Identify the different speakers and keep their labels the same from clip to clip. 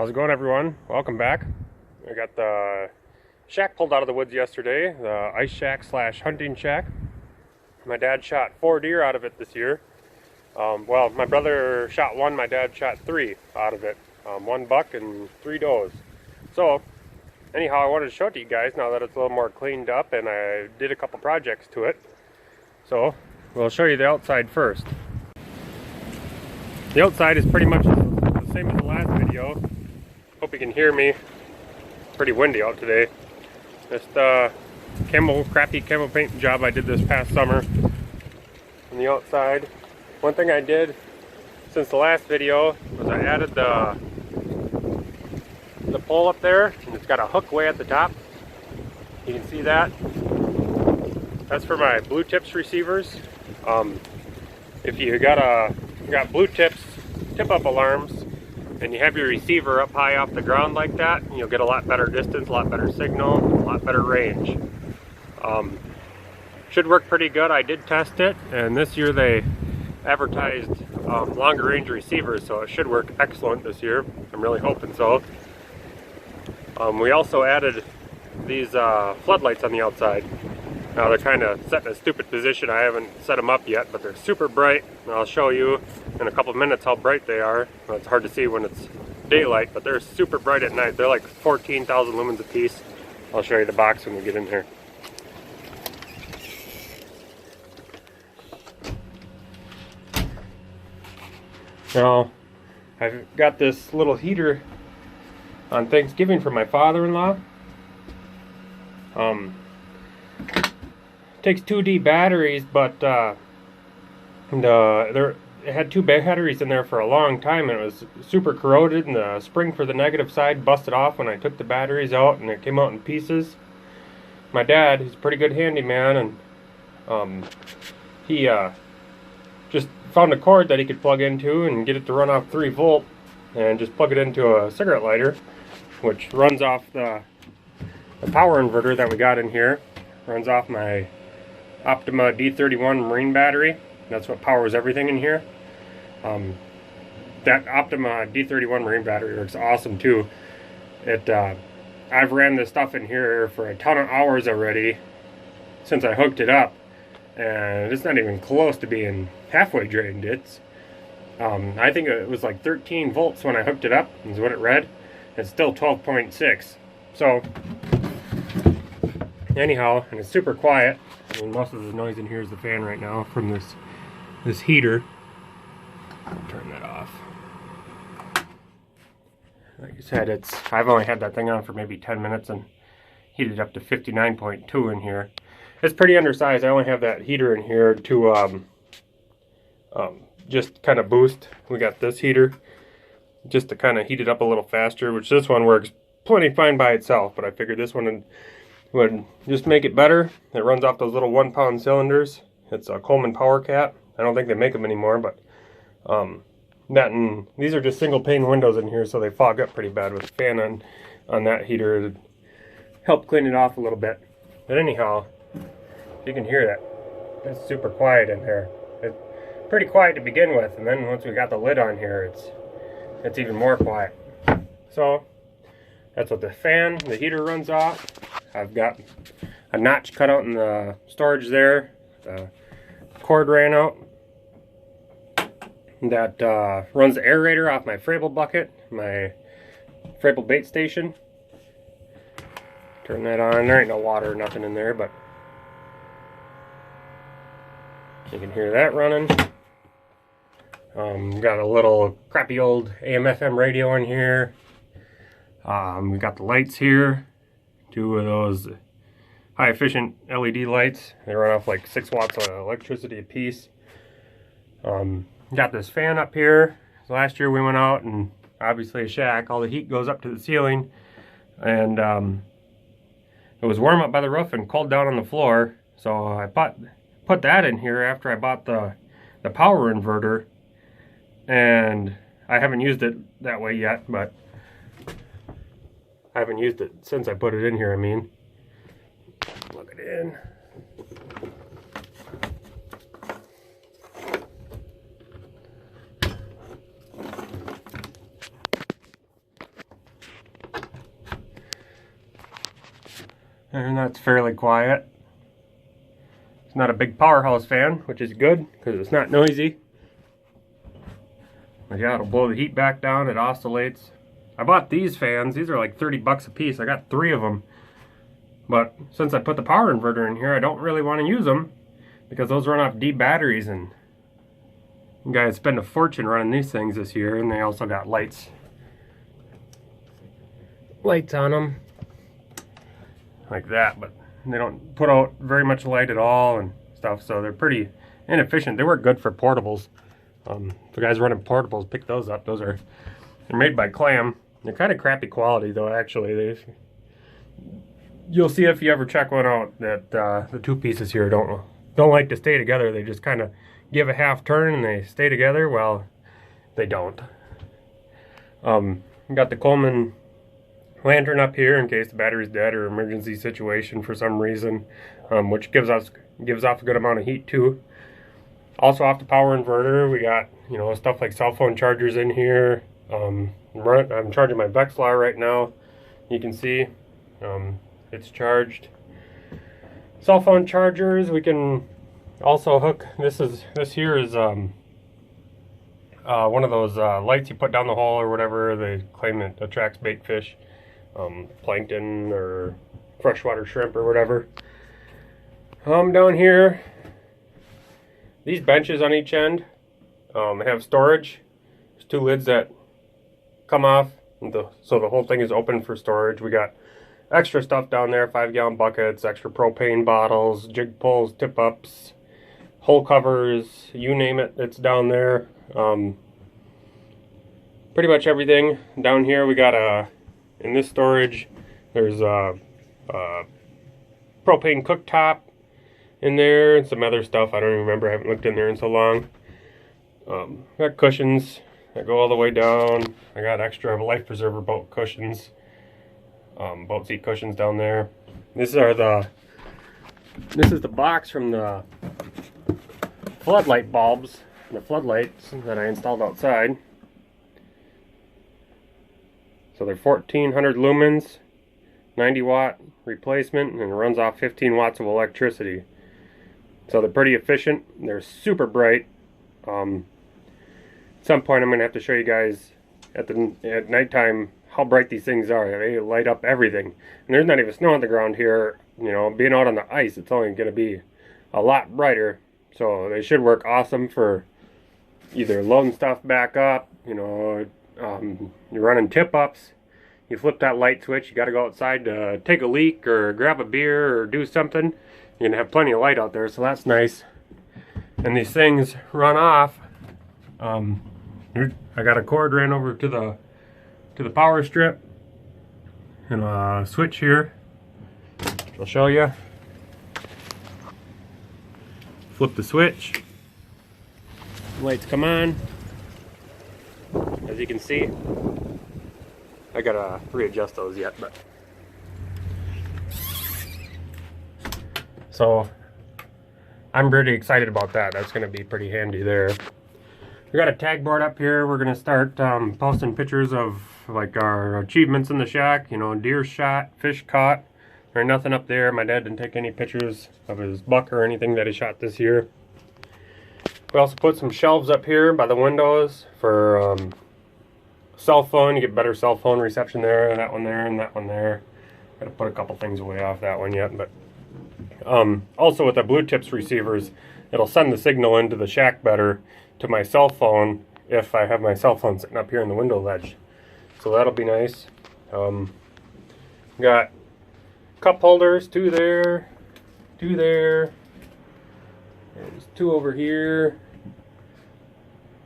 Speaker 1: How's it going, everyone? Welcome back. I got the shack pulled out of the woods yesterday, the ice shack slash hunting shack. My dad shot 4 deer out of it this year. Well, my brother shot 1, my dad shot 3 out of it. 1 buck and 3 does. So, anyhow, I wanted to show it to you guys now that it's a little more cleaned up, and I did a couple projects to it. So, we'll show you the outside first. The outside is pretty much the same as the last video. Hope you can hear me. It's pretty windy out today. Just crappy camo paint job I did this past summer on the outside. One thing I did since the last video was I added the pole up there, and it's got a hook way at the top. You can see that. That's for my blue tips receivers. If you got blue tips tip-up alarms and you have your receiver up high off the ground like that, you'll get a lot better distance, a lot better signal, a lot better range. Should work pretty good. I did test it, and this year they advertised longer range receivers, so it should work excellent this year. I'm really hoping so. We also added these floodlights on the outside. Now they're kind of set in a stupid position. I haven't set them up yet, but they're super bright. And I'll show you in a couple minutes how bright they are. Well, it's hard to see when it's daylight, but they're super bright at night. They're like 14,000 lumens a piece. I'll show you the box when we get in here. Now, I've got this little heater on Thanksgiving for my father-in-law. Takes 2D batteries, but it had 2 batteries in there for a long time, and it was super corroded, and the spring for the negative side busted off when I took the batteries out, and it came out in pieces. My dad, he's a pretty good handyman, and he just found a cord that he could plug into and get it to run off 3 volt, and just plug it into a cigarette lighter, which runs off the power inverter that we got in here. Runs off my Optima D31 marine battery. That's what powers everything in here. That Optima D31 marine battery works awesome too. I've ran this stuff in here for a ton of hours already since I hooked it up, and it's not even close to being halfway drained. It's I think it was like 13 volts when I hooked it up is what it read. It's still 12.6. So anyhow, and it's super quiet. I mean, most of the noise in here is the fan right now from this heater. I'll turn that off. Like I said, I've only had that thing on for maybe 10 minutes and heated up to 59.2 in here. It's pretty undersized. I only have that heater in here to just kind of boost. We got this heater just to kind of heat it up a little faster, which this one works plenty fine by itself, but I figured this one would just make it better. It runs off those little 1-pound cylinders. It's a Coleman Power Cat. I don't think they make them anymore, but these are just single pane windows in here, so they fog up pretty bad with the fan on that heater to help clean it off a little bit. But anyhow, you can hear that. It's super quiet in there. It's pretty quiet to begin with, and then once we got the lid on here, it's even more quiet. So that's what the heater runs off. I've got a notch cut out in the storage there. The cord ran out. That runs the aerator off my Frable bucket, my Frable bait station. Turn that on. There ain't no water or nothing in there, but you can hear that running. Got a little crappy old AM/FM radio in here. We got the lights here. 2 of those high efficient LED lights. They run off like 6 watts of electricity a piece. Got this fan up here. So last year we went out, and obviously a shack, all the heat goes up to the ceiling, and it was warm up by the roof and cold down on the floor. So I put that in here after I bought the power inverter, and I haven't used it that way yet, but I haven't used it since I put it in here, I mean. Plug it in. And that's fairly quiet. It's not a big powerhouse fan, which is good because it's not noisy. But yeah, it'll blow the heat back down. It oscillates. I bought these fans. These are like 30 bucks a piece. I got 3 of them. But since I put the power inverter in here, I don't really want to use them because those run off D batteries, and you guys spend a fortune running these things this year. And they also got lights on them like that, but they don't put out very much light at all and stuff, so they're pretty inefficient. They work good for portables. If you guys running portables, pick those up. They're made by Clam. They're kind of crappy quality though, actually. You'll see if you ever check one out that the 2 pieces here don't like to stay together. They just kind of give a half turn and they stay together. Well, they don't. Got the Coleman lantern up here in case the battery's dead or emergency situation for some reason, which gives off a good amount of heat too. Also off the power inverter, we got stuff like cell phone chargers in here. I'm charging my Vexlar right now. You can see it's charged. Cell phone chargers. We can also hook. This here is one of those lights you put down the hole or whatever. They claim it attracts bait fish. Plankton or freshwater shrimp or whatever. Down here, these benches on each end have storage. There's 2 lids that come off, so the whole thing is open for storage. We got extra stuff down there, 5-gallon buckets, extra propane bottles, jig poles, tip-ups, hole covers, you name it, it's down there. Pretty much everything. Down here we got in this storage, there's a propane cooktop in there and some other stuff. I don't even remember. I haven't looked in there in so long. Got cushions that go all the way down. I got extra life preserver boat cushions, boat seat cushions down there. This is the box from the floodlight bulbs, the floodlights that I installed outside. So they're 1400 lumens, 90 watt replacement, and it runs off 15 watts of electricity. So they're pretty efficient. They're super bright. At some point I'm going to have to show you guys at nighttime how bright these things are. They light up everything. And there's not even snow on the ground here. Being out on the ice, it's only going to be a lot brighter. So they should work awesome for either loading stuff back up, you're running tip-ups, you flip that light switch, you got to go outside to take a leak or grab a beer or do something, you're going to have plenty of light out there, so that's nice. And these things run off. I got a cord ran over to the power strip and a switch here. I'll show you. Flip the switch, lights come on. As you can see, I gotta readjust those yet, but so I'm pretty excited about that. That's gonna be pretty handy there. We got a tag board up here. We're gonna start posting pictures of like our achievements in the shack. Deer shot, fish caught. There's nothing up there. My dad didn't take any pictures of his buck or anything that he shot this year. We also put some shelves up here by the windows for cell phone. You get better cell phone reception there, and that one there, and that one there. Gotta put a couple things away off that one yet, but also with the blue tips receivers, it'll send the signal into the shack better to my cell phone if I have my cell phone sitting up here in the window ledge. So that'll be nice. Got cup holders, 2 there, 2 there. There's 2 over here,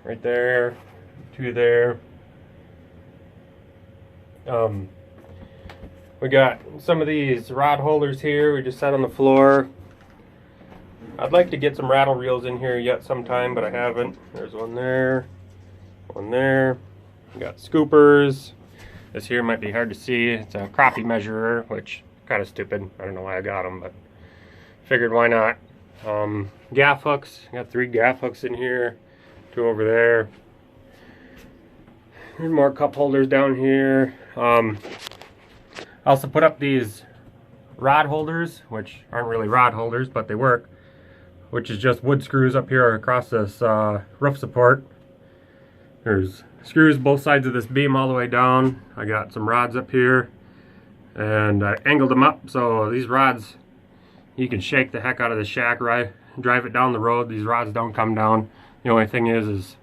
Speaker 1: right there, 2 there. We got some of these rod holders here. We just set on the floor. I'd like to get some rattle reels in here yet sometime, but I haven't. There's one there, one there. We got scoopers. This here might be hard to see. It's a crappie measurer, which kind of stupid. I don't know why I got them, but figured why not. Gaff hooks. Got 3 gaff hooks in here, 2 over there. There's more cup holders down here. I also put up these rod holders, which aren't really rod holders, but they work, which is just wood screws up here across this roof support. There's screws both sides of this beam all the way down. I got some rods up here, and I angled them up so these rods, you can shake the heck out of the shack, right? Drive it down the road. These rods don't come down. The only thing is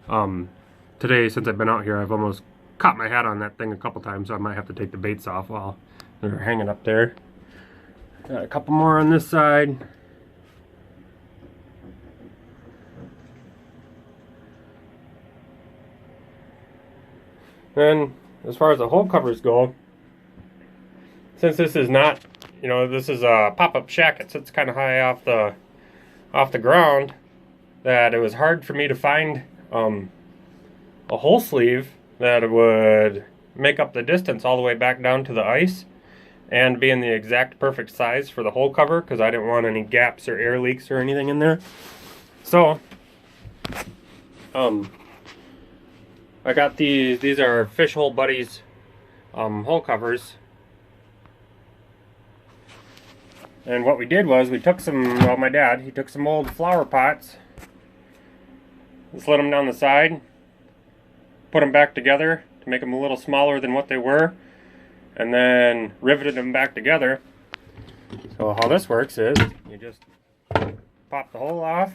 Speaker 1: today, since I've been out here, I've almost caught my head on that thing a couple times, so I might have to take the baits off while they're hanging up there. Got a couple more on this side. Then, as far as the hole covers go, since this is not, you know, this is a pop-up shack, it sits kind of high off the ground, that it was hard for me to find a hole sleeve that would make up the distance all the way back down to the ice and be in the exact perfect size for the hole cover, because I didn't want any gaps or air leaks or anything in there. So I got these are Fish Hole Buddies hole covers. And what we did was we took some, well, my dad, he took some old flower pots, slid them down the side, put them back together to make them a little smaller than what they were, and then riveted them back together. So how this works is you just pop the hole off,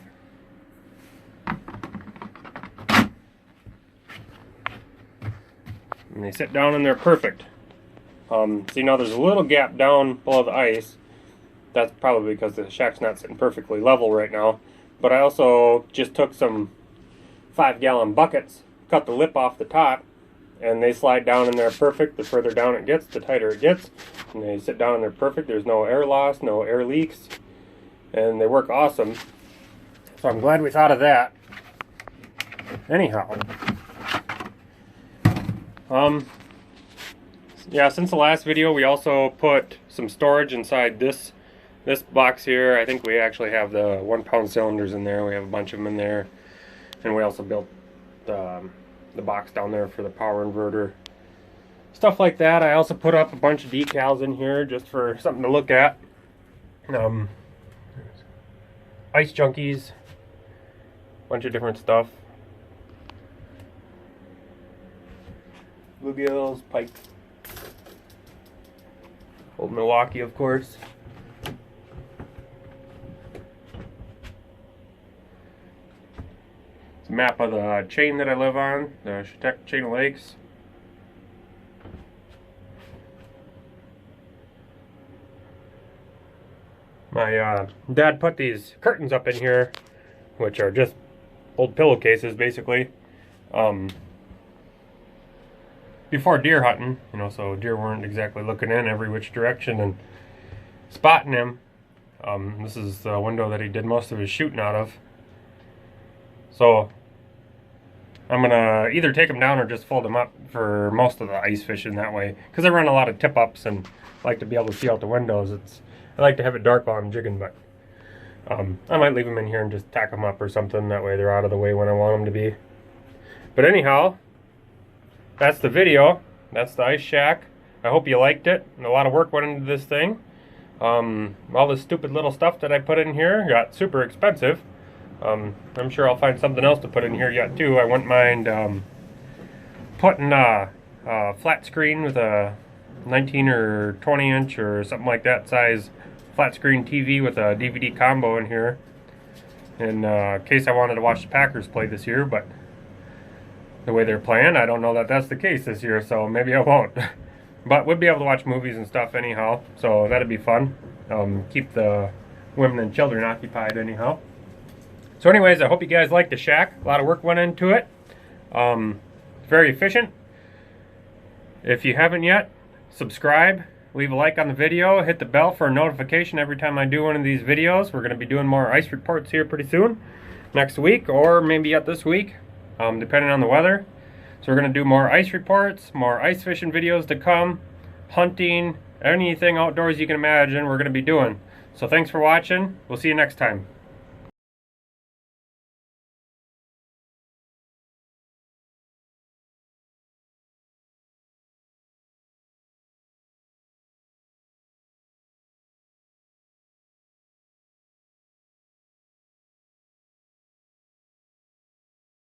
Speaker 1: and they sit down and they're perfect. See, now there's a little gap down below the ice. That's probably because the shack's not sitting perfectly level right now. But I also just took some 5-gallon buckets, cut the lip off the top, and they slide down in there perfect. The further down it gets, the tighter it gets. And they sit down in there perfect. There's no air loss, no air leaks. And they work awesome. So I'm glad we thought of that. Anyhow. Yeah, since the last video, we also put some storage inside this box here. I think we actually have the 1-pound cylinders in there. We have a bunch of them in there. And we also built the box down there for the power inverter. Stuff like that. I also put up a bunch of decals in here just for something to look at. Ice junkies. Bunch of different stuff. Bluegills, pike. Old Milwaukee, of course. It's a map of the chain that I live on, the Chetek Chain of Lakes. My dad put these curtains up in here, which are just old pillowcases, basically. Before deer hunting, you know, so deer weren't exactly looking in every which direction and spotting him. This is the window that he did most of his shooting out of. So I'm gonna either take them down or just fold them up for most of the ice fishing that way, because I run a lot of tip-ups and like to be able to see out the windows. I like to have it dark while I'm jigging, but I might leave them in here and just tack them up or something. That way they're out of the way when I want them to be. But anyhow, that's the video. That's the ice shack. I hope you liked it. And a lot of work went into this thing. All this stupid little stuff that I put in here got super expensive. I'm sure I'll find something else to put in here yet too. I wouldn't mind putting a flat screen with a 19 or 20 inch or something like that size flat screen TV with a DVD combo in here, in case I wanted to watch the Packers play this year. But the way they're playing, I don't know that that's the case this year, so maybe I won't. But we'll be able to watch movies and stuff anyhow, so that'd be fun. Keep the women and children occupied anyhow. So anyways, I hope you guys liked the shack. A lot of work went into it. It's very efficient. If you haven't yet, subscribe, leave a like on the video, hit the bell for a notification every time I do one of these videos. We're going to be doing more ice reports here pretty soon, next week, or maybe yet this week, depending on the weather. So we're going to do more ice reports, more ice fishing videos to come, hunting, anything outdoors you can imagine we're going to be doing. So thanks for watching. We'll see you next time.